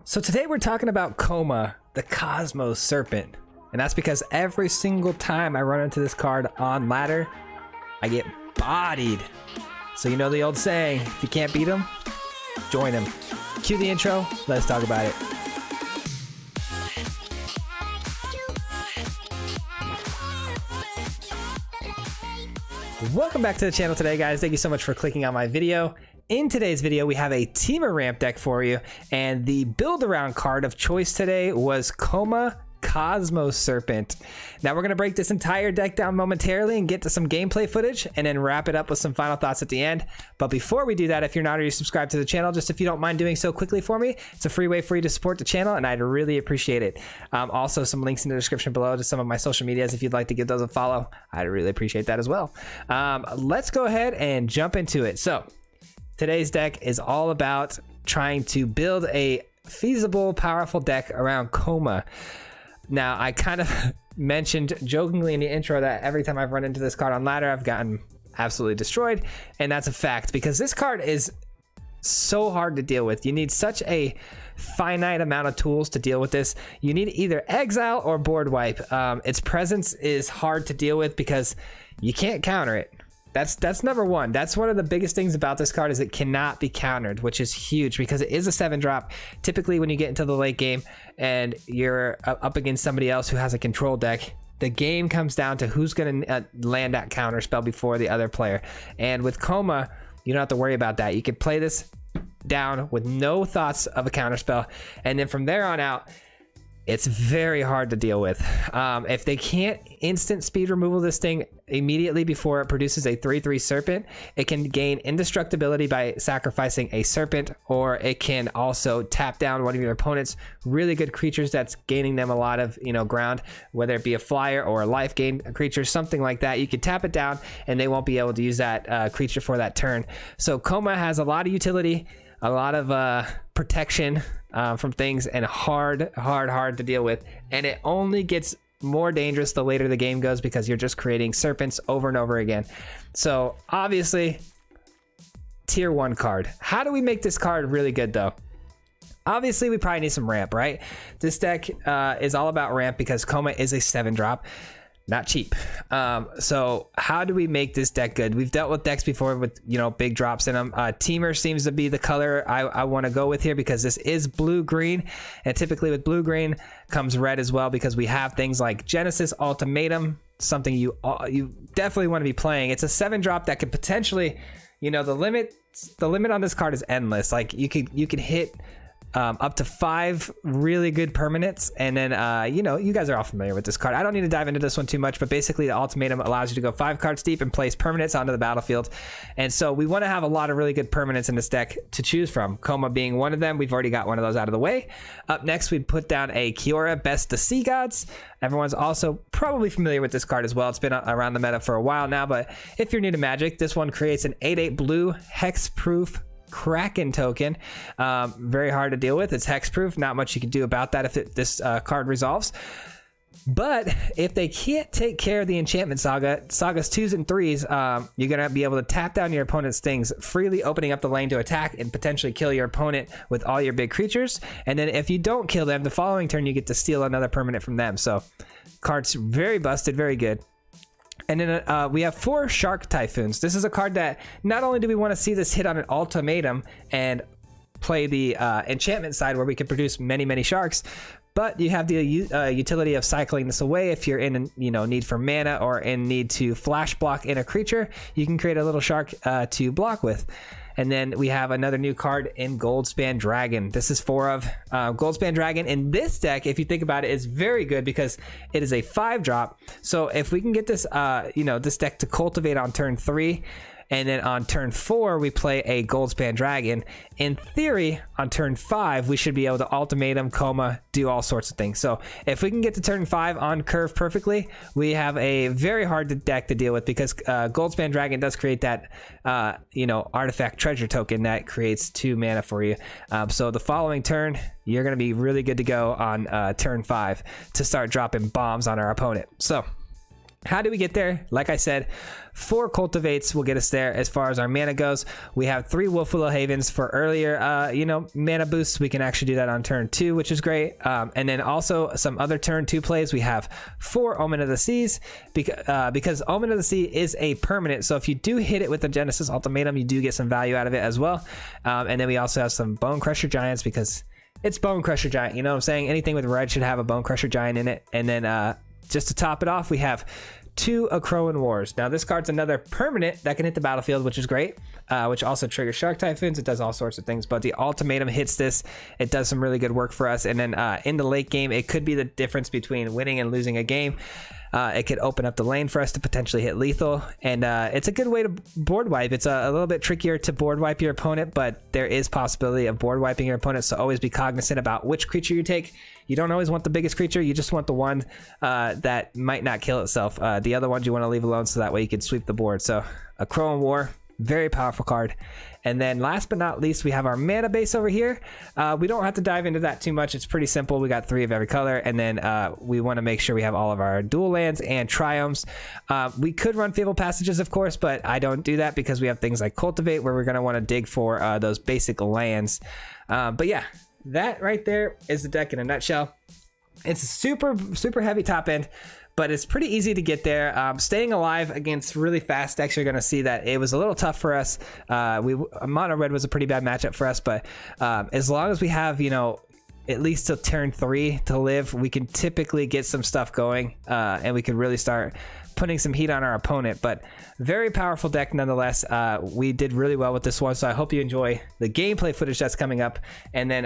So today we're talking about Koma, the Cosmos Serpent. And that's because every single time I run into this card on ladder, I get bodied. So you know the old saying, if you can't beat him, join him. Cue the intro, let's talk about it. Welcome back to the channel today, guys. Thank you so much for clicking on my video. In today's video, we have a TEMUR ramp deck for you, and the build around card of choice today was Koma Cosmos Serpent. Now we're going to break this entire deck down momentarily and get to some gameplay footage and then wrap it up with some final thoughts at the end. But before we do that, if you're not already subscribed to the channel, just if you don't mind doing so quickly for me, it's a free way for you to support the channel and I'd really appreciate it. Also some links in the description below to some of my social medias if you'd like to give those a follow. I'd really appreciate that as well. Let's go ahead and jump into it. So today's deck is all about trying to build a feasible, powerful deck around Koma. Now, I kind of mentioned jokingly in the intro that every time I've run into this card on ladder, I've gotten absolutely destroyed. And that's a fact because this card is so hard to deal with. You need such a finite amount of tools to deal with this. You need either exile or board wipe. Its presence is hard to deal with because you can't counter it. That's number one. That's one of the biggest things about this card is it cannot be countered, which is huge because it is a 7-drop. Typically when you get into the late game and you're up against somebody else who has a control deck, the game comes down to who's going to land that counter spell before the other player. And with Koma, you don't have to worry about that. You can play this down with no thoughts of a counter spell, and then from there on out, it's very hard to deal with. If they can't instant speed removal this thing immediately before it produces a 3/3 Serpent, it can gain indestructibility by sacrificing a Serpent, or it can also tap down one of your opponent's really good creatures that's gaining them a lot of ground, whether it be a flyer or a life gain creature, something like that. You can tap it down and they won't be able to use that creature for that turn. So Koma has a lot of utility, a lot of protection from things, and hard to deal with, and it only gets more dangerous the later the game goes because you're just creating serpents over and over again. So obviously tier 1 card. How do we make this card really good though? Obviously we probably need some ramp, right? This deck is all about ramp because Koma is a 7-drop. Not cheap. So how do we make this deck good? We've dealt with decks before with big drops in them. TEMUR seems to be the color I want to go with here because this is blue-green, and typically with blue-green comes red as well because we have things like Genesis Ultimatum, something you definitely want to be playing. It's a 7-drop that could potentially, the limit on this card is endless. Like you could hit up to 5 really good permanents, and then you guys are all familiar with this card. I don't need to dive into this one too much, but basically the ultimatum allows you to go 5 cards deep and place permanents onto the battlefield, and so we want to have a lot of really good permanents in this deck to choose from, Koma being one of them. We've already got one of those out of the way. Up next we put down a Kiora, Best of Sea Gods. Everyone's also probably familiar with this card as well. It's been around the meta for a while now, but if you're new to Magic, this one creates an 8/8 blue hex-proof Kraken token. Very hard to deal with. It's hexproof. Not much you can do about that if this card resolves. But if they can't take care of the enchantment sagas 2s and 3s, you're gonna be able to tap down your opponent's things, freely opening up the lane to attack and potentially kill your opponent with all your big creatures. And then if you don't kill them, the following turn you get to steal another permanent from them. So card's very busted, very good. And then we have 4 Shark Typhoons. This is a card that not only do we want to see this hit on an ultimatum and play the enchantment side where we can produce many sharks, but you have the utility of cycling this away if you're in need for mana or in need to flash block in a creature. You can create a little shark to block with. And then we have another new card in Goldspan Dragon. This is 4 of Goldspan Dragon. In this deck, if you think about it, is very good because it is a 5-drop. So if we can get this, this deck to cultivate on turn 3, and then on turn 4 we play a Goldspan Dragon, in theory on turn 5 we should be able to ultimatum, Koma, do all sorts of things. So if we can get to turn 5 on curve perfectly, we have a very hard deck to deal with because Goldspan Dragon does create that artifact treasure token that creates 2 mana for you. So the following turn you're going to be really good to go on turn 5 to start dropping bombs on our opponent. So How do we get there? Like I said, 4 cultivates will get us there. As far as our mana goes, we have 3 Wolfwillow Havens for earlier, mana boosts. We can actually do that on turn 2, which is great. And then also some other turn 2 plays. We have 4 Omen of the Seas because Omen of the Sea is a permanent. So if you do hit it with the Genesis Ultimatum, you do get some value out of it as well. And then we also have some Bonecrusher Giants because it's Bonecrusher Giant. You know what I'm saying? Anything with red should have a Bonecrusher Giant in it. And then just to top it off, we have 2 Akroan Wars. Now this card's another permanent that can hit the battlefield, which is great, which also triggers Shark Typhoons. It does all sorts of things, but the Ultimatum hits this. It does some really good work for us. And then in the late game, it could be the difference between winning and losing a game. It could open up the lane for us to potentially hit lethal, and it's a good way to board wipe. It's a little bit trickier to board wipe your opponent, but there is possibility of board wiping your opponent, so always be cognizant about which creature you take. You don't always want the biggest creature, you just want the one that might not kill itself. The other ones you want to leave alone so that way you can sweep the board. So Akroan War, very powerful card. And then last but not least, we have our mana base over here. We don't have to dive into that too much. It's pretty simple. We got 3 of every color, and then we want to make sure we have all of our dual lands and triomes. We could run Fabled Passages, of course, but I don't do that because we have things like Cultivate where we're going to want to dig for those basic lands. But yeah, that right there is the deck in a nutshell. It's super heavy top end, but it's pretty easy to get there. Staying alive against really fast decks, you're going to see that it was a little tough for us. Mono red was a pretty bad matchup for us, but as long as we have, at least till turn 3 to live, we can typically get some stuff going, and we can really start putting some heat on our opponent. But very powerful deck nonetheless. We did really well with this one, so I hope you enjoy the gameplay footage that's coming up. And then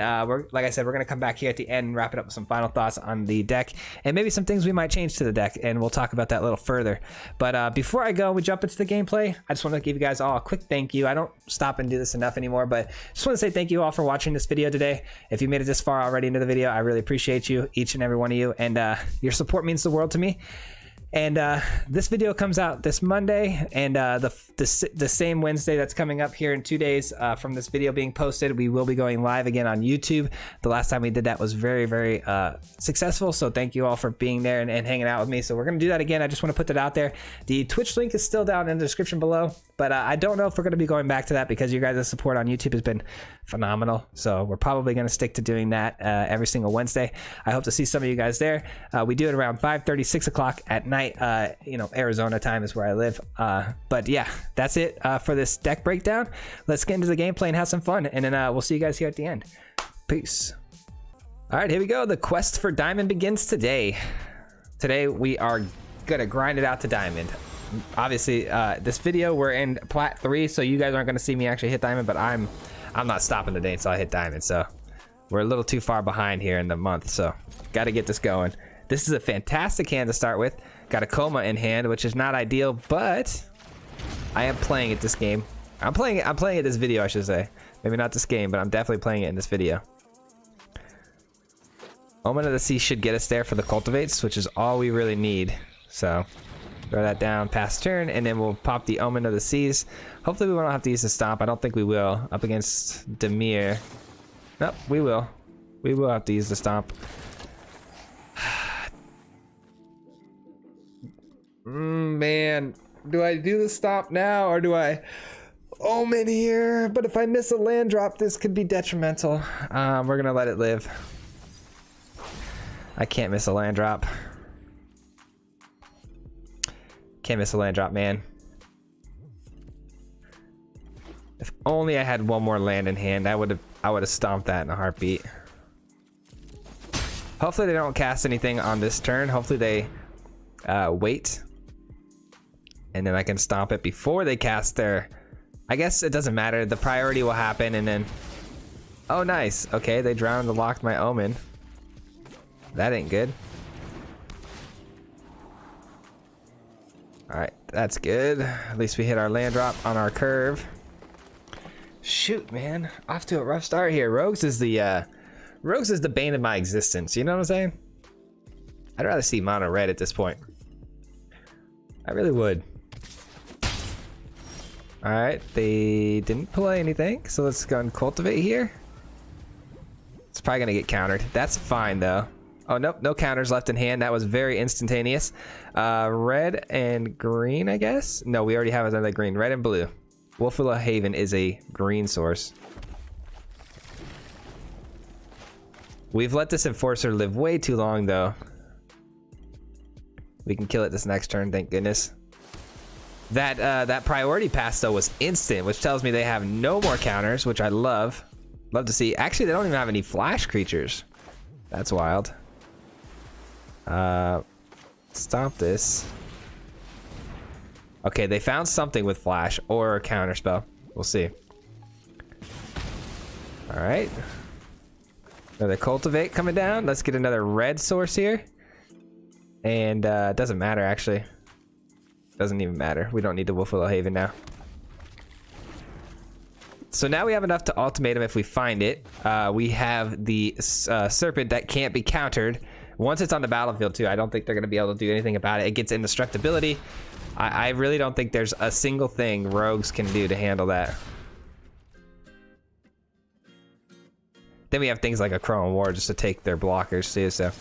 like I said, we're going to come back here at the end and wrap it up with some final thoughts on the deck and maybe some things we might change to the deck, and we'll talk about that a little further. But before I go, we jump into the gameplay, I just want to give you guys all a quick thank you. I don't stop and do this enough anymore, but just want to say thank you all for watching this video today. If you made it this far already into the video, I really appreciate you, each and every one of you, and your support means the world to me. And this video comes out this Monday, and the same Wednesday that's coming up here in 2 days from this video being posted, we will be going live again on YouTube. The last time we did that was very successful, so thank you all for being there and hanging out with me. So we're going to do that again. I just want to put that out there. The Twitch link is still down in the description below, but I don't know if we're going to be going back to that because you guys' support on YouTube has been phenomenal. So we're probably going to stick to doing that every single Wednesday. I hope to see some of you guys there. We do it around 5:30, 6 o'clock at night. Arizona time is where I live. But yeah, that's it for this deck breakdown. Let's get into the gameplay and have some fun, and then we'll see you guys here at the end. Peace. All right, here we go. The quest for diamond begins today. Today we are gonna grind it out to diamond. Obviously, this video we're in plat 3, so you guys aren't gonna see me actually hit diamond, but I'm not stopping today until I hit diamond. So we're a little too far behind here in the month, so got to get this going. This is a fantastic hand to start with. Got a Koma in hand, which is not ideal, but I am playing it this game. I'm playing it this video, I should say. Maybe not this game, but I'm definitely playing it in this video. Omen of the Sea should get us there for the cultivates, which is all we really need. So throw that down past turn, and then we'll pop the Omen of the Seas. Hopefully we won't have to use the stomp. I don't think we will up against TEMUR. Nope, we will. We will have to use the stomp. Man, do I do the stomp now or do I Omen here? But if I miss a land drop, this could be detrimental. We're gonna let it live. I can't miss a land drop. Can't miss a land drop, man. If only I had one more land in hand, I would have stomped that in a heartbeat. Hopefully they don't cast anything on this turn. Hopefully they wait, and then I can stomp it before they cast their... I guess it doesn't matter. The priority will happen, and then... Oh, nice. Okay, they drowned and locked my Omen. That ain't good. Alright, that's good. At least we hit our land drop on our curve. Shoot, man. Off to a rough start here. Rogues is the bane of my existence. You know what I'm saying? I'd rather see mono red at this point. I really would. Alright, they didn't play anything, so let's go and cultivate here. It's probably gonna get countered. That's fine though. Oh, nope, no counters left in hand. That was very instantaneous. Red and green, I guess? No, we already have another green. Red and blue. Wolfwillow Haven is a green source. We've let this Enforcer live way too long, though. We can kill it this next turn, thank goodness. That priority pass, though, was instant, which tells me they have no more counters, which I love. Love to see. Actually, they don't even have any flash creatures. That's wild. Stop this. Okay, they found something with flash or a counter spell. We'll see. All right. Another Cultivate coming down. Let's get another red source here. And it doesn't matter, actually. Doesn't even matter. We don't need the Wolfwillow Haven now. So now we have enough to ultimatum if we find it. We have the Serpent that can't be countered. Once it's on the battlefield too, I don't think they're going to be able to do anything about it. It gets indestructibility. I really don't think there's a single thing rogues can do to handle that. Then we have things like Akroan War just to take their blockers too, so.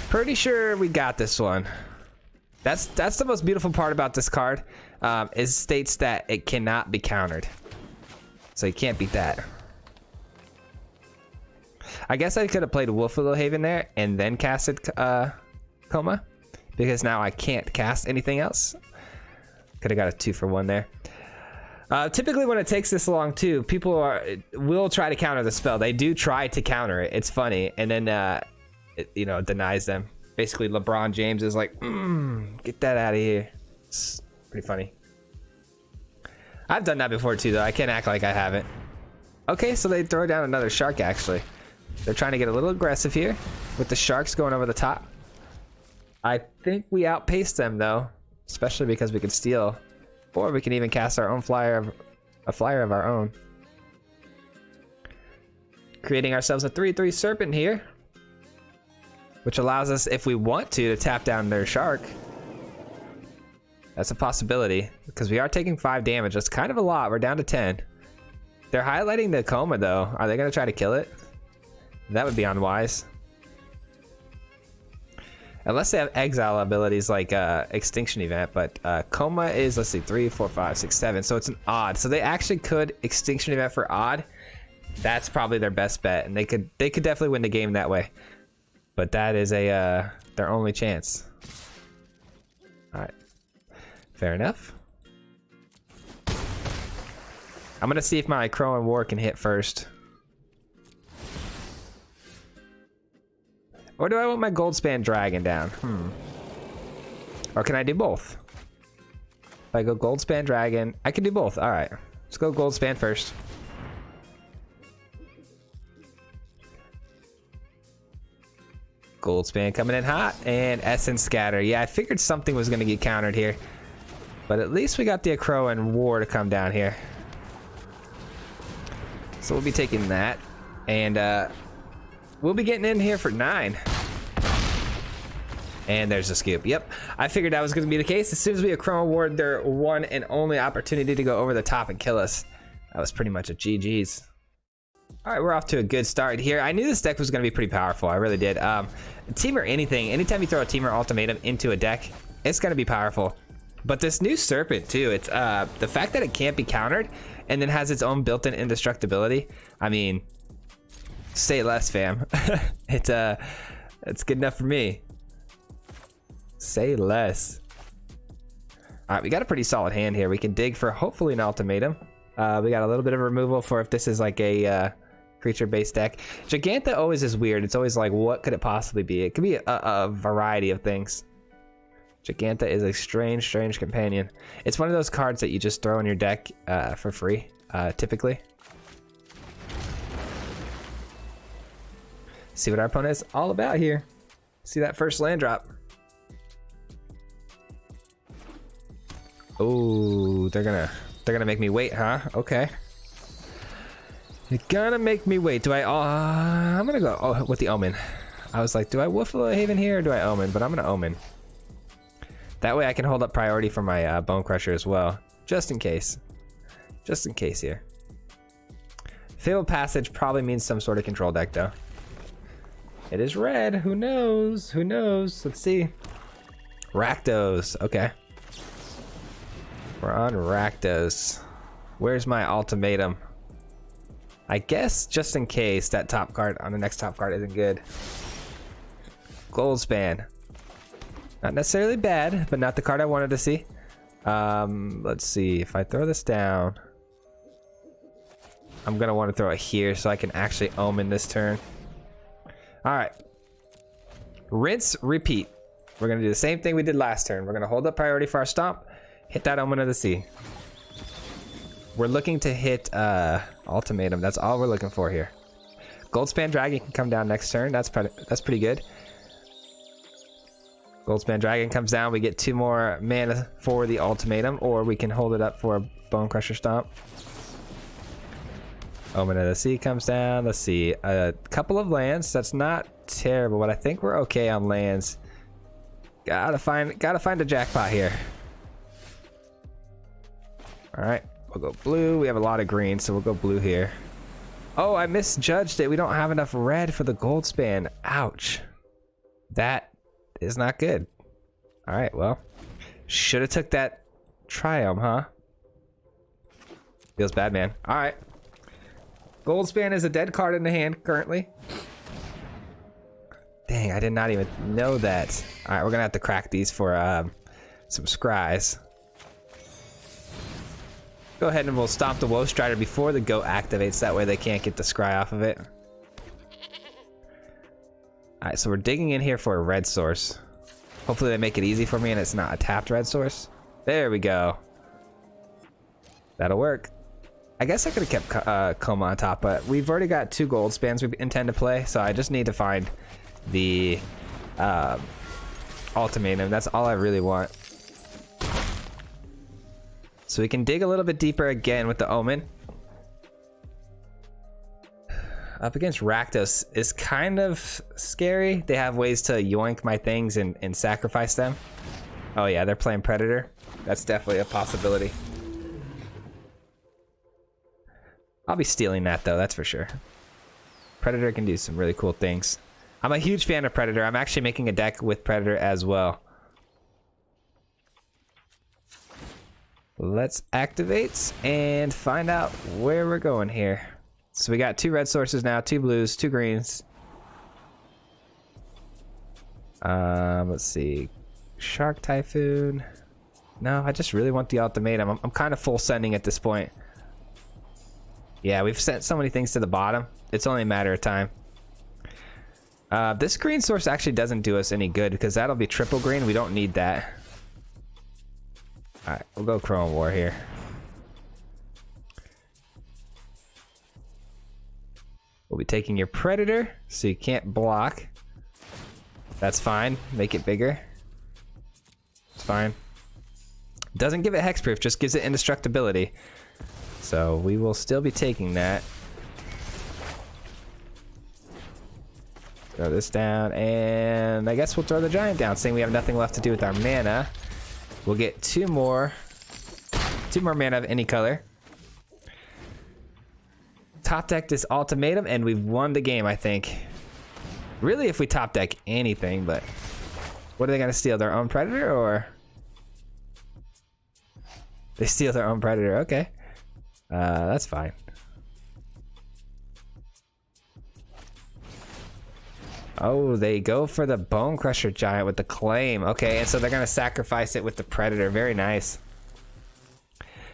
Pretty sure we got this one. That's the most beautiful part about this card. It states that it cannot be countered. So you can't beat that. I guess I could have played Wolfwillow Haven there and then casted Koma, because now I can't cast anything else. Could have got a 2-for-1 there. Typically when it takes this long too, people will try to counter the spell. They do try to counter it. It's funny, and then it, you know, denies them. Basically, LeBron James is like, get that out of here. It's pretty funny. I've done that before too, though. I can't act like I haven't. Okay, so they throw down another shark, actually. They're trying to get a little aggressive here with the sharks going over the top. I think we outpaced them, though, especially because we could steal, or we can even cast our own flyer, a flyer of our own. Creating ourselves a 3/3 Serpent here, which allows us, if we want to tap down their shark. That's a possibility, because we are taking 5 damage. That's kind of a lot. We're down to 10. They're highlighting the Koma, though. Are they going to try to kill it? That would be unwise. Unless they have exile abilities like Extinction Event, but Koma is, let's see, 3, 4, 5, 6, 7, so it's an odd. So they actually could Extinction Event for odd. That's probably their best bet, and they could definitely win the game that way. But that is their only chance. All right, fair enough. I'm gonna see if my Akroan War can hit first. Or do I want my Goldspan Dragon down? Or can I do both? If I go Goldspan Dragon, I can do both. All right, let's go Goldspan first. Goldspan coming in hot, and Essence Scatter. Yeah, I figured something was gonna get countered here, but at least we got the Akroan War to come down here. So we'll be taking that, and we'll be getting in here for 9. And there's a scoop. Yep, I figured that was going to be the case. As soon as we Akroan Ward their one and only opportunity to go over the top and kill us, that was pretty much a GG's. All right, we're off to a good start here. I knew this deck was going to be pretty powerful. I really did. Temur anything. Anytime you throw a Temur Ultimatum into a deck, it's going to be powerful. But this new Serpent too, it's the fact that it can't be countered and then has its own built-in indestructibility. I mean, say less, fam. It's good enough for me. Say less. All right, we got a pretty solid hand here. We can dig for hopefully an ultimatum. We got a little bit of removal for if this is like a creature-based deck. Giganta always is weird. It's always like, what could it possibly be? It could be a variety of things. Giganta is a strange, strange companion. It's one of those cards that you just throw in your deck for free, typically. See what our opponent is all about here. See that first land drop. Oh, they're gonna make me wait, huh? Okay. They're gonna make me wait. Do I? I'm gonna go with the Omen. I was like, do I Wolfwillow Haven here or do I Omen? But I'm gonna Omen. That way I can hold up priority for my Bonecrusher as well, just in case. Just in case here. Fabled Passage probably means some sort of control deck though. It is red. Who knows? Who knows? Let's see. Rakdos. Okay. We're on Rakdos. Where's my ultimatum? I guess just in case that top card on the next top card isn't good. Goldspan. Not necessarily bad, but not the card I wanted to see. Let's see. If I throw this down, I'm gonna want to throw it here so I can actually Omen this turn. All right. Rinse, repeat. We're gonna do the same thing we did last turn. We're gonna hold up priority for our stomp, hit that Omen of the Sea. We're looking to hit ultimatum. That's all we're looking for here. Goldspan Dragon can come down next turn. That's pretty good. Goldspan Dragon comes down. We get 2 more mana for the ultimatum, or we can hold it up for a Bonecrusher Stomp. Omen of the Sea comes down. Let's see, a couple of lands. That's not terrible, but I think we're okay on lands. Gotta find a jackpot here. All right, we'll go blue. We have a lot of green, so we'll go blue here. Oh, I misjudged it. We don't have enough red for the Goldspan. Ouch. That is not good. All right, well, should have took that Triome, huh? Feels bad, man. All right. Goldspan is a dead card in the hand currently. Dang, I did not even know that. All right, we're gonna have to crack these for some scries. Go ahead and we'll stomp the Woe Strider before the Goat activates. That way they can't get the scry off of it. All right, so we're digging in here for a red source. Hopefully they make it easy for me and it's not a tapped red source. There we go. That'll work. I guess I could have kept Koma on top, but we've already got 2 Goldspans we intend to play, so I just need to find the ultimatum. That's all I really want. So we can dig a little bit deeper again with the Omen. Up against Rakdos is kind of scary. They have ways to yoink my things and sacrifice them. Oh yeah, they're playing Predator. That's definitely a possibility. I'll be stealing that though, that's for sure. Predator can do some really cool things. I'm a huge fan of Predator. I'm actually making a deck with Predator as well. Let's activate and find out where we're going here. So we got 2 red sources now, 2 blues, 2 greens. Let's see. Shark Typhoon. No, I just really want the ultimatum. I'm kind of full sending at this point. Yeah, we've sent so many things to the bottom. It's only a matter of time. This green source actually doesn't do us any good because that'll be triple green. We don't need that. All right, we'll go Akroan War here. We'll be taking your Predator, so you can't block. That's fine. Make it bigger. It's fine. Doesn't give it hexproof, just gives it indestructibility. So we will still be taking that. Throw this down, and I guess we'll throw the Giant down, saying we have nothing left to do with our mana. We'll get 2 more mana of any color. Top deck this ultimatum, and we've won the game, I think. Really, if we top deck anything, but what are they gonna steal? Their own Predator, or they steal their own Predator? Okay, that's fine. Oh, they go for the Bonecrusher Giant with the claim. Okay, and so they're gonna sacrifice it with the Predator. Very nice.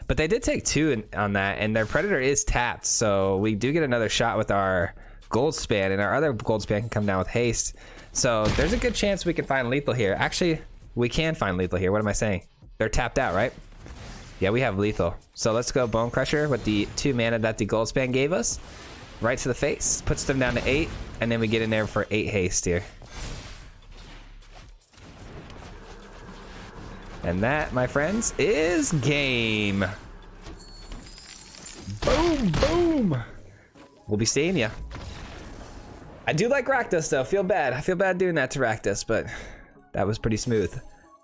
But they did take 2 on that, and their Predator is tapped, so we do get another shot with our Goldspan, and our other Goldspan can come down with haste. So there's a good chance we can find lethal here. Actually, we can find lethal here. What am I saying? They're tapped out, right? Yeah, we have lethal. So let's go Bonecrusher with the 2 mana that the Goldspan gave us. Right to the face, puts them down to 8, and then we get in there for 8 haste here. And that, my friends, is game. Boom, boom. We'll be seeing ya. I do like Rakdos though. Feel bad. I feel bad doing that to Rakdos, but that was pretty smooth.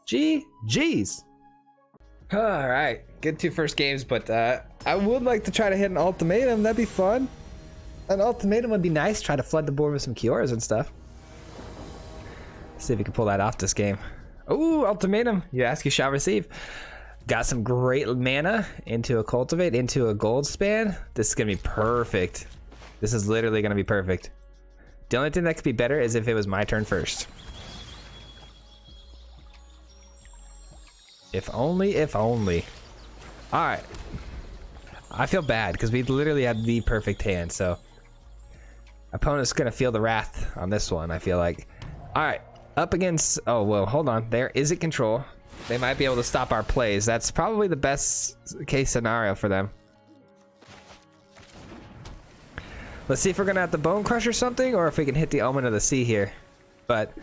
GG's. All right, good 2 first games, but I would like to try to hit an ultimatum. That'd be fun. An ultimatum would be nice. Try to flood the board with some Kioras and stuff. See if we can pull that off this game. Ooh, ultimatum. You ask, you shall receive. Got some great mana into a Cultivate, into a Goldspan. This is going to be perfect. This is literally going to be perfect. The only thing that could be better is if it was my turn first. If only, if only. All right. I feel bad because we literally had the perfect hand, so opponent's going to feel the wrath on this one, I feel like. All right. Up against... Oh, well, hold on. There is it control. They might be able to stop our plays. That's probably the best case scenario for them. Let's see if we're going to have to Bonecrusher something or if we can hit the Omen of the Sea here. But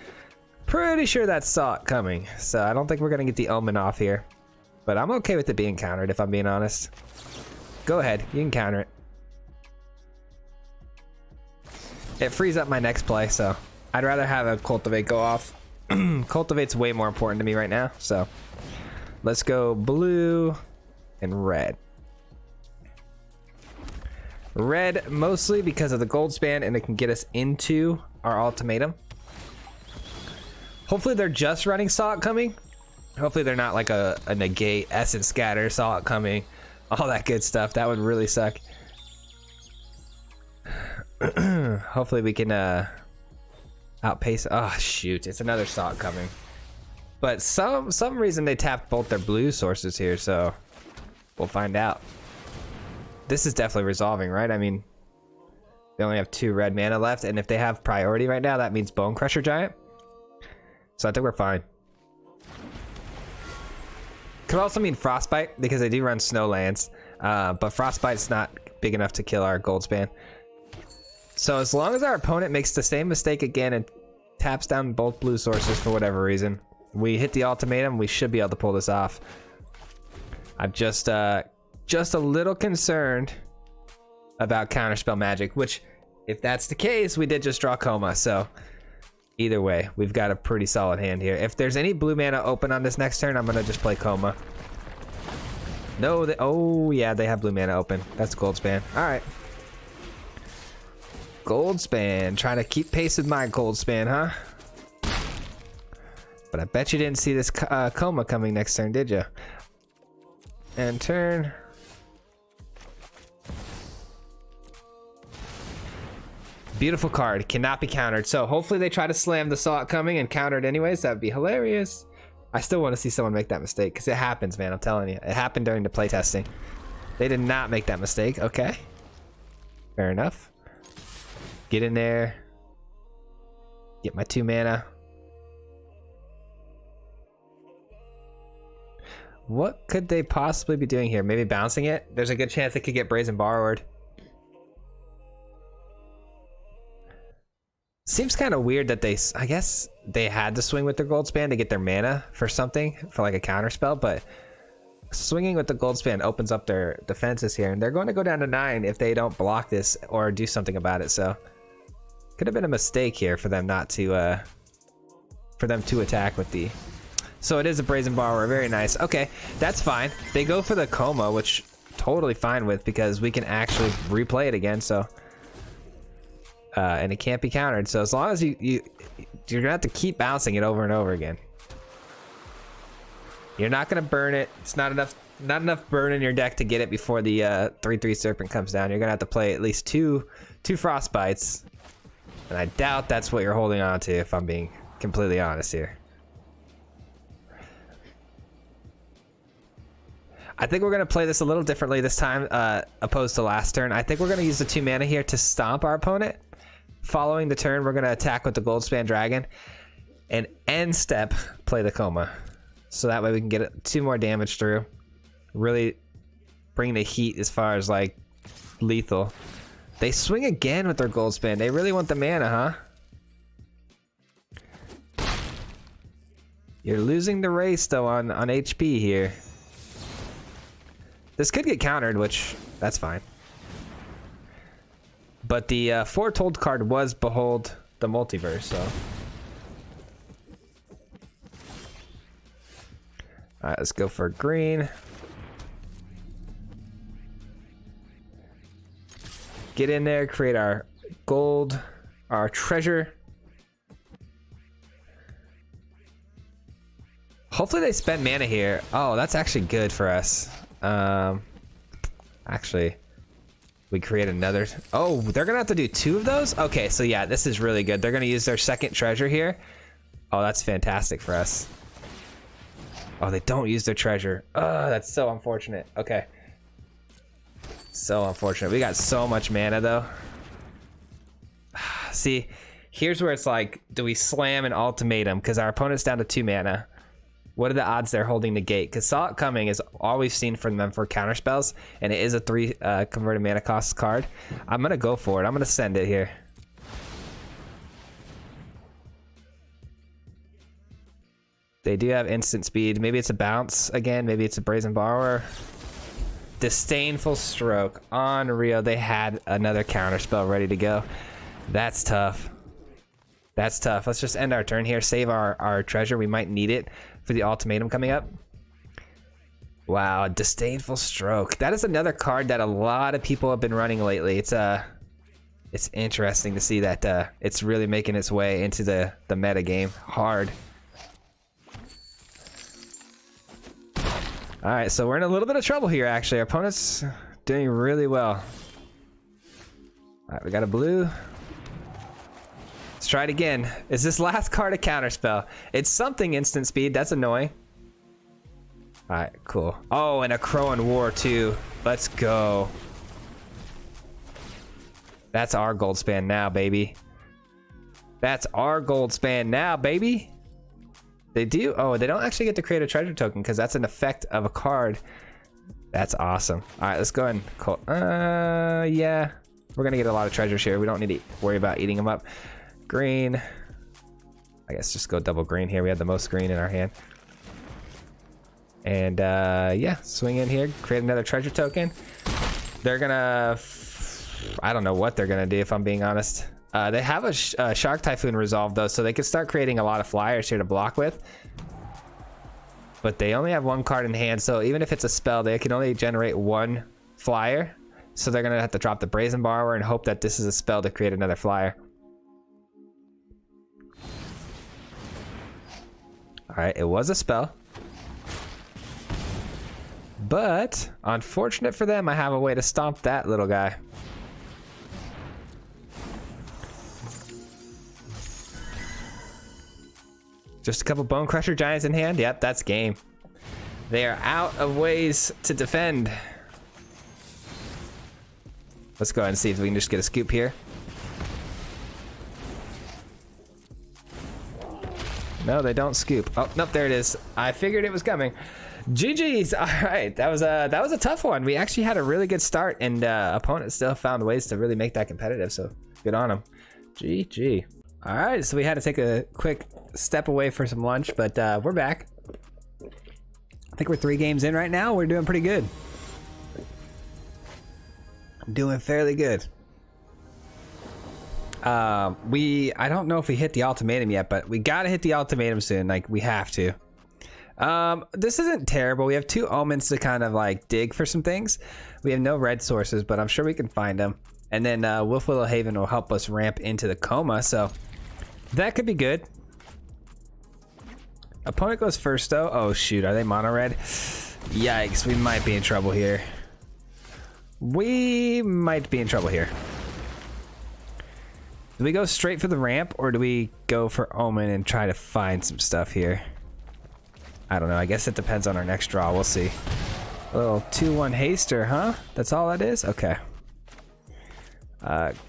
pretty sure that's saw it coming. So I don't think we're going to get the Omen off here. But I'm okay with it being countered if I'm being honest. Go ahead. You can counter it. It frees up my next play, so I'd rather have a Cultivate go off. Cultivate's way more important to me right now, so let's go blue and red. Red mostly because of the Goldspan and it can get us into our ultimatum. Hopefully they're just running Saw It Coming. Hopefully they're not like a negate, Essence Scatter, Saw It Coming, all that good stuff. That would really suck. Hopefully we can outpace. Oh shoot, it's another Saw It Coming. But some reason they tapped both their blue sources here, so we'll find out. This is definitely resolving, right? I mean, they only have 2 red mana left, and if they have priority right now, that means Bonecrusher Giant. So I think we're fine. Could also mean Frostbite, because they do run Snowlands, but Frostbite's not big enough to kill our Goldspan. So as long as our opponent makes the same mistake again and taps down both blue sources for whatever reason, we hit the ultimatum, we should be able to pull this off. I'm just a little concerned about counterspell magic, which if that's the case, we did just draw Koma, so either way, we've got a pretty solid hand here. If there's any blue mana open on this next turn, I'm gonna just play Koma. No, oh yeah, they have blue mana open. That's Goldspan. All right. Goldspan, trying to keep pace with my Goldspan, huh? But I bet you didn't see this Koma coming next turn, did you? And turn. Beautiful card, cannot be countered. So hopefully they try to slam the Saw It Coming and counter it anyways. That would be hilarious. I still want to see someone make that mistake because it happens, man. I'm telling you, it happened during the playtesting. They did not make that mistake. Okay, fair enough. Get in there. Get my 2 mana. What could they possibly be doing here? Maybe bouncing it? There's a good chance they could get Brazen Borrowed. Seems kind of weird that I guess they had to swing with their Goldspan to get their mana for something, for like a counter spell, but swinging with the Goldspan opens up their defenses here, and they're going to go down to 9 if they don't block this or do something about it, so could have been a mistake here for them not to, for them to attack with the... So it is a Brazen Borrower, very nice. Okay, that's fine. They go for the Koma, which totally fine with because we can actually replay it again, so... and it can't be countered, so as long as you're gonna have to keep bouncing it over and over again. You're not gonna burn it. It's not enough burn in your deck to get it before the 3/3 Serpent comes down. You're gonna have to play at least two Frostbites, and I doubt that's what you're holding on to, if I'm being completely honest here. I think we're gonna play this a little differently this time, opposed to last turn. I think we're gonna use the 2 mana here to stomp our opponent. Following the turn, we're gonna attack with the Goldspan Dragon, and end step play the Koma, so that way we can get 2 more damage through. Really bring the heat as far as like lethal. They swing again with their Goldspan. They really want the mana, huh? You're losing the race though on HP here. This could get countered, which that's fine. But the foretold card was Behold the Multiverse, so. Alright, let's go for green. Get in there, create our gold, our treasure. Hopefully they spent mana here. Oh, that's actually good for us. Actually, we create another. Oh, they're gonna have to do 2 of those? Okay, so yeah, this is really good. They're gonna use their second treasure here. Oh, that's fantastic for us. Oh, they don't use their treasure. Oh, that's so unfortunate. Okay. So unfortunate. We got so much mana though. See, here's where it's like, do we slam an ultimatum? Because our opponent's down to 2 mana. What are the odds they're holding the gate? Because Saw It Coming is all we've seen from them for counter spells, and it is a 3 converted mana cost card. I'm gonna go for it. I'm gonna send it here. They do have instant speed. Maybe it's a bounce again. Maybe it's a Brazen Borrower. Disdainful Stroke. Unreal. They had another counter spell ready to go. That's tough. That's tough. Let's just end our turn here. Save our treasure. We might need it for the ultimatum coming up. Wow. Disdainful Stroke. That is another card that a lot of people have been running lately. It's interesting to see that it's really making its way into the meta game hard. All right, so we're in a little bit of trouble here, actually. Our opponent's doing really well. All right, we got a blue. Let's try it again. Is this last card a counterspell? It's something instant speed. That's annoying. All right, cool. Oh, and Akroan War, too. Let's go. That's our Goldspan now, baby. That's our Goldspan now, baby. They do. Oh, they don't actually get to create a treasure token because that's an effect of a card. That's awesome. All right, let's go ahead and yeah, we're gonna get a lot of treasures here. We don't need to worry about eating them up. Green. I guess just go double green here. We have the most green in our hand. And yeah, swing in here, create another treasure token. They're gonna, I don't know what they're gonna do if I'm being honest. They have a Shark Typhoon resolve though, so they can start creating a lot of flyers here to block with. But they only have 1 card in hand, so even if it's a spell, they can only generate 1 flyer. So they're gonna have to drop the Brazen Borrower and hope that this is a spell to create another flyer. All right, it was a spell. But unfortunate for them, I have a way to stomp that little guy. Just a couple Bonecrusher Giants in hand. Yep, that's game. They are out of ways to defend. Let's go ahead and see if we can just get a scoop here. No, they don't scoop. Oh, nope, there it is. I figured it was coming. GG's. All right, that was a tough one. We actually had a really good start, and opponent still found ways to really make that competitive. So good on them. GG. All right, so we had to take a quick step away for some lunch, but we're back. I think we're 3 games in right now. We're doing pretty good. Doing fairly good. I don't know if we hit the ultimatum yet, but we gotta hit the ultimatum soon. Like, we have to. This isn't terrible. We have 2 omens to kind of like dig for some things. We have no red sources, but I'm sure we can find them. And then Wolfwillow Haven will help us ramp into the Koma, so that could be good. Opponent goes first though. Oh shoot, are they mono red? Yikes, we might be in trouble here. We might be in trouble here. Do we go straight for the ramp, or do we go for Omen and try to find some stuff here? I don't know. I guess it depends on our next draw. We'll see. A little 2-1 haster, huh? That's all that is? Okay.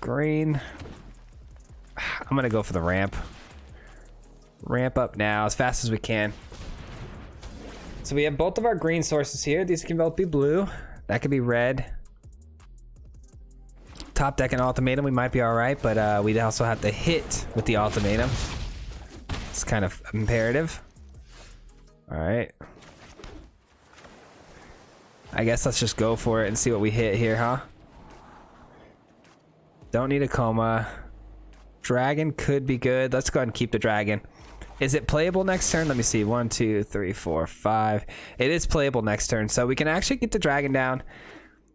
Green. I'm gonna go for the ramp. Ramp up now as fast as we can. So we have both of our green sources here. These can both be blue. That could be red. Top deck and ultimatum, we might be all right, but we'd also have to hit with the ultimatum. It's kind of imperative. All right. I guess let's just go for it and see what we hit here, huh? Don't need a Koma. Dragon could be good. Let's go ahead and keep the dragon. Is it playable next turn? Let me see. 1, 2, 3, 4, 5. It is playable next turn, so we can actually get the dragon down.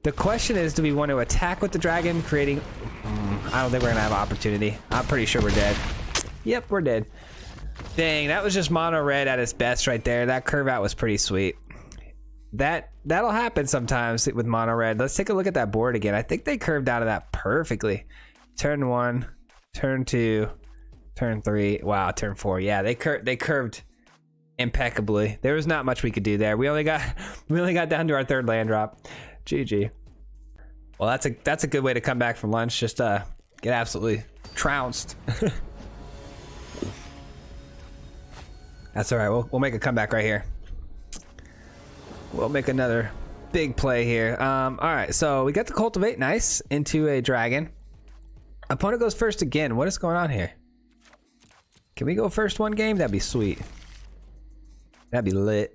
The question is, do we want to attack with the dragon, creating... I don't think we're going to have an opportunity. I'm pretty sure we're dead. Yep, we're dead. Dang, that was just mono red at its best right there. That curve out was pretty sweet. That'll happen sometimes with mono red. Let's take a look at that board again. I think they curved out of that perfectly. Turn 1, turn 2, turn 3. Wow, turn 4. Yeah, they curved impeccably. There was not much we could do there. We only got down to our third land drop. GG. Well, that's a good way to come back from lunch. Just get absolutely trounced. That's all right. We'll make a comeback right here. We'll make another big play here. All right, so we got the Cultivate, nice, into a dragon. Opponent goes first again. What is going on here? Can we go first one game? That'd be sweet. That'd be lit.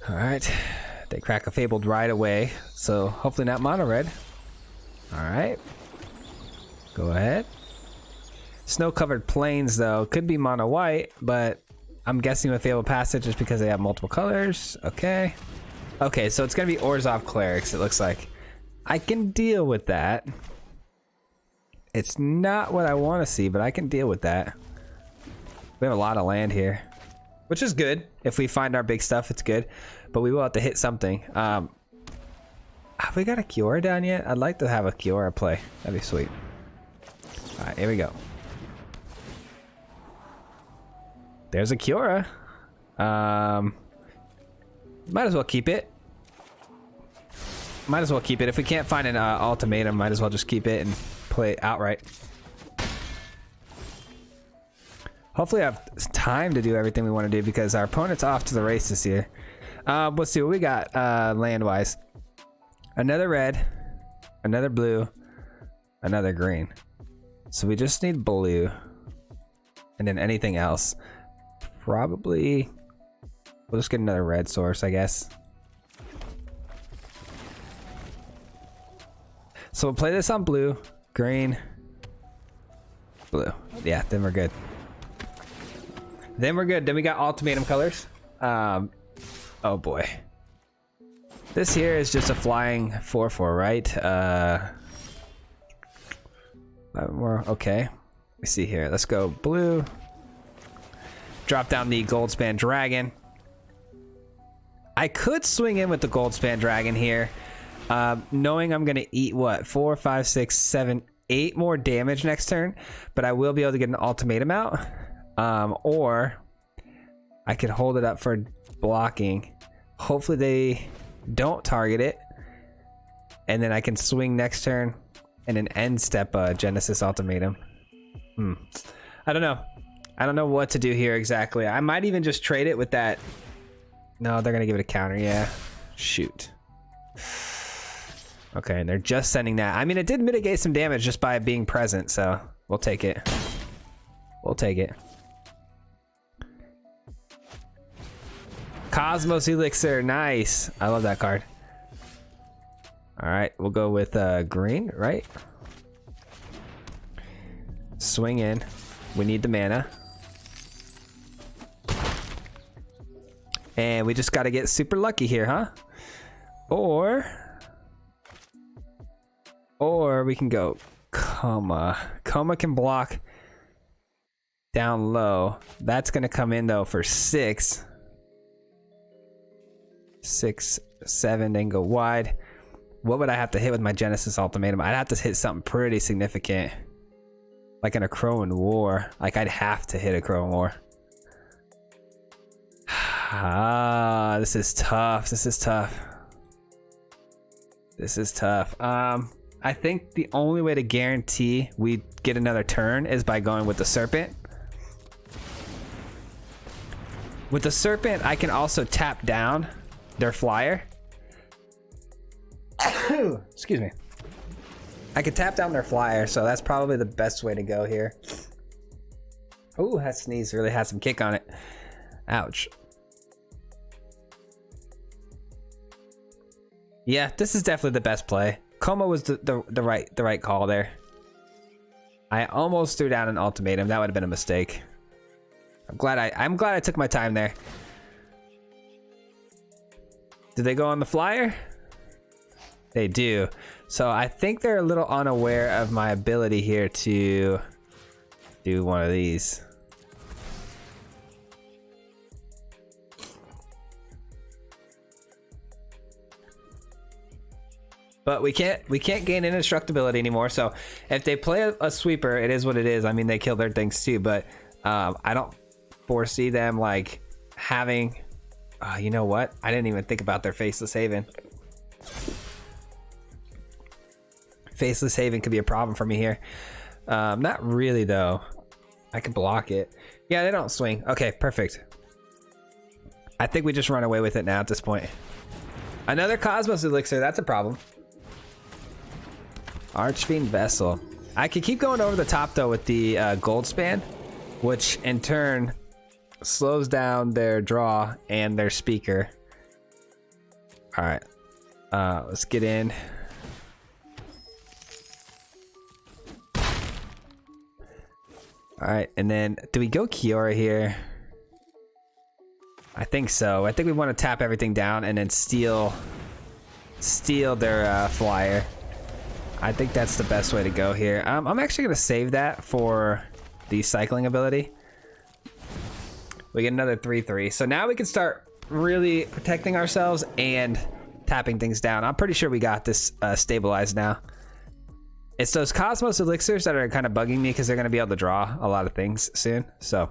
All right, they crack a Fabled right away, so hopefully not mono red. All right, go ahead. Snow-covered plains though could be mono white, but I'm guessing with Fabled Passage just because they have multiple colors. Okay. Okay, so it's gonna be Orzhov Clerics, it looks like. I can deal with that. It's not what I want to see, but I can deal with that. We have a lot of land here, which is good. If we find our big stuff, it's good. But we will have to hit something. Have we got a Kiora down yet? I'd like to have a Kiora play. That'd be sweet. All right, here we go. There's a Kiora. Might as well keep it. Might as well keep it. If we can't find an ultimatum, might as well just keep it and play it outright. Hopefully I have time to do everything we want to do because our opponent's off to the races here. Let's see what we got land-wise. Another red, another blue, another green. So we just need blue. And then anything else. Probably we'll just get another red source, I guess. So we'll play this on blue, green, blue. Yeah, then we're good. Then we're good. Then we got ultimatum colors. Oh boy. This here is just a flying 4/4, right? Okay. Let me see here. Let's go blue. Drop down the Goldspan Dragon. I could swing in with the Goldspan Dragon here, knowing I'm gonna eat what 4, 5, 6, 7, 8 more damage next turn, but I will be able to get an ultimatum out, or I could hold it up for blocking. Hopefully they don't target it, and then I can swing next turn and then end step Genesis Ultimatum. I don't know. I don't know what to do here exactly. I might even just trade it with that. No, they're gonna give it a counter. Yeah, shoot. Okay, and they're just sending that. I mean, it did mitigate some damage just by being present, so we'll take it. We'll take it. Cosmos Elixir, nice. I love that card. All right, we'll go with green, right? Swing in. We need the mana. And we just got to get super lucky here, huh? Or we can go Koma. Koma can block down low. That's going to come in though for 6, 7, then go wide. What would I have to hit with my Genesis Ultimatum? I'd have to hit something pretty significant. Like an Akroan War. Like I'd have to hit Akroan War. Ah, this is tough. This is tough. This is tough. I think the only way to guarantee we get another turn is by going with the Serpent. With the Serpent, I can also tap down their flyer. Excuse me. I can tap down their flyer, so that's probably the best way to go here. Ooh, that sneeze really had some kick on it. Ouch. Yeah, this is definitely the best play. Koma was the right call there. I almost threw down an ultimatum. That would have been a mistake. I'm glad I took my time there. Did they go on the flyer? They do. So I think they're a little unaware of my ability here to do one of these. But we can't gain indestructibility anymore. So if they play a sweeper, it is what it is. I mean, they kill their things too, but I don't foresee them like having. You know what? I didn't even think about their Faceless Haven. Faceless Haven could be a problem for me here. Not really though. I can block it. Yeah, they don't swing. Okay, perfect. I think we just run away with it now at this point. Another Cosmos Elixir. That's a problem. Archfiend Vessel. I could keep going over the top though with the Goldspan, which in turn slows down their draw and their speaker. All right, let's get in. All right, and then do we go Kiora here? I think so. I think we want to tap everything down and then steal their flyer. I think that's the best way to go here. I'm actually going to save that for the cycling ability. We get another 3/3. So now we can start really protecting ourselves and tapping things down. I'm pretty sure we got this stabilized now. It's those Cosmos Elixirs that are kind of bugging me because they're going to be able to draw a lot of things soon. So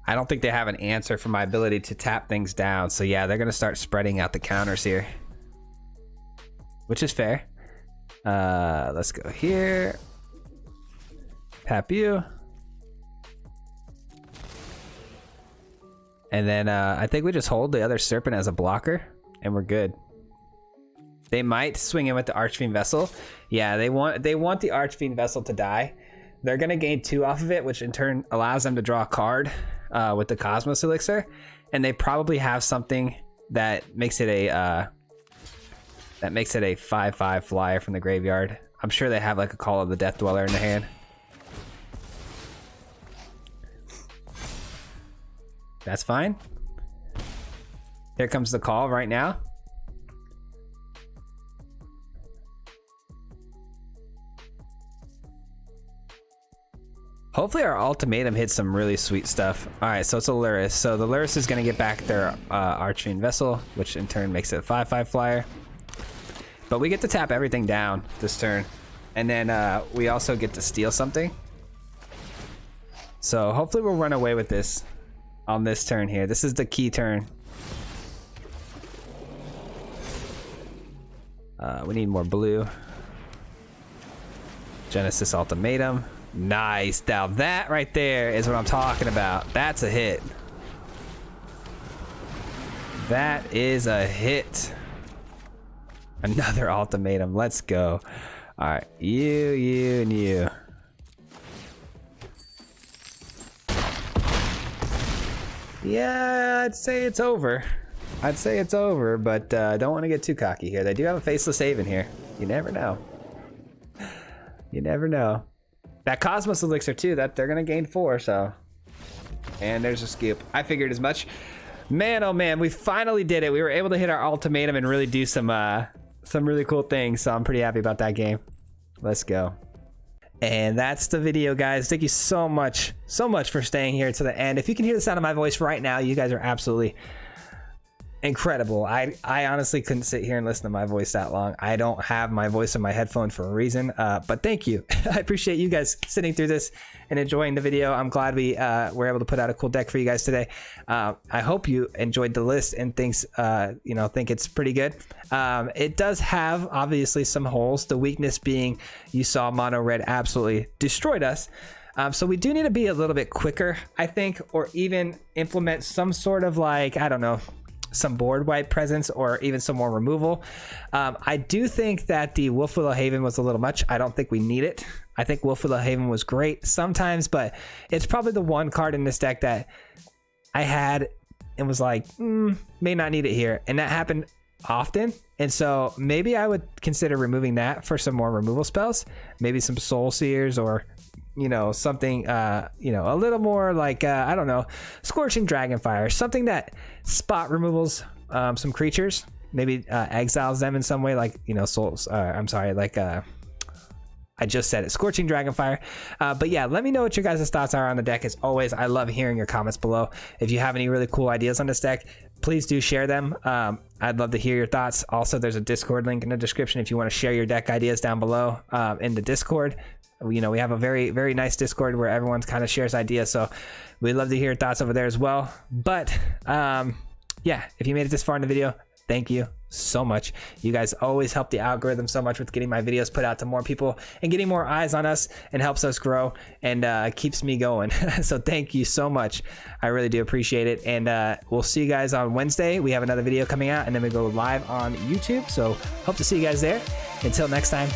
I don't think they have an answer for my ability to tap things down. So yeah, they're going to start spreading out the counters here, which is fair. Let's go here. Tap you. And then I think we just hold the other Serpent as a blocker and we're good. They might swing in with the Archfiend Vessel. Yeah, they want the Archfiend Vessel to die. They're going to gain 2 off of it, which in turn allows them to draw a card with the Cosmos Elixir. And they probably have something that makes it a 5/5 flyer from the graveyard. I'm sure they have like a Call of the Death Dweller in their hand. That's fine. Here comes the call right now. Hopefully our ultimatum hits some really sweet stuff. All right, so it's a Lurrus. So the Lurrus is going to get back their Archfiend Vessel, which in turn makes it a 5/5 flyer. But we get to tap everything down this turn. And then we also get to steal something. So hopefully we'll run away with this on this turn here. This is the key turn. We need more blue. Genesis Ultimatum. Nice. Now that right there is what I'm talking about. That's a hit. That is a hit. Another ultimatum. Let's go. All right. You, and you. Yeah, I'd say it's over. I'd say it's over, but don't want to get too cocky here. They do have a Faceless Haven here. You never know. You never know. That Cosmos Elixir too, that they're gonna gain 4, so. And there's a scoop. I figured as much. Man, oh man, we finally did it. We were able to hit our ultimatum and really do some really cool things, so I'm pretty happy about that game. Let's go. And that's the video, guys. Thank you so much for staying here to the end. If you can hear the sound of my voice right now, you guys are absolutely incredible. I honestly couldn't sit here and listen to my voice that long. I don't have my voice in my headphone for a reason, but thank you. I appreciate you guys sitting through this and enjoying the video. I'm glad we were able to put out a cool deck for you guys today. I hope you enjoyed the list and think it's pretty good. It does have obviously some holes, the weakness being you saw mono red absolutely destroyed us. So we do need to be a little bit quicker, I think, or even implement some sort of like, I don't know, some board wipe presence or even some more removal. I do think that the Wolfwillow Haven was a little much. I don't think we need it. I think Wolfwillow Haven was great sometimes, but it's probably the one card in this deck that I had and was like, may not need it here. And that happened often. And so maybe I would consider removing that for some more removal spells, maybe some Soul Seers or something, a little more like, I don't know, Scorching Dragonfire, something that spot removals some creatures, maybe exiles them in some way, like, souls, I'm sorry, like, I just said it, Scorching Dragonfire. But yeah, let me know what your guys' thoughts are on the deck. As always, I love hearing your comments below. If you have any really cool ideas on this deck, please do share them. I'd love to hear your thoughts. Also, there's a Discord link in the description if you want to share your deck ideas down below in the Discord. You know, we have a very, very nice Discord where everyone kind of shares ideas. So we'd love to hear your thoughts over there as well. But yeah, if you made it this far in the video, thank you so much. You guys always help the algorithm so much with getting my videos put out to more people and getting more eyes on us, and helps us grow and keeps me going. So thank you so much. I really do appreciate it. And we'll see you guys on Wednesday. We have another video coming out, and then we go live on YouTube. So hope to see you guys there. Until next time,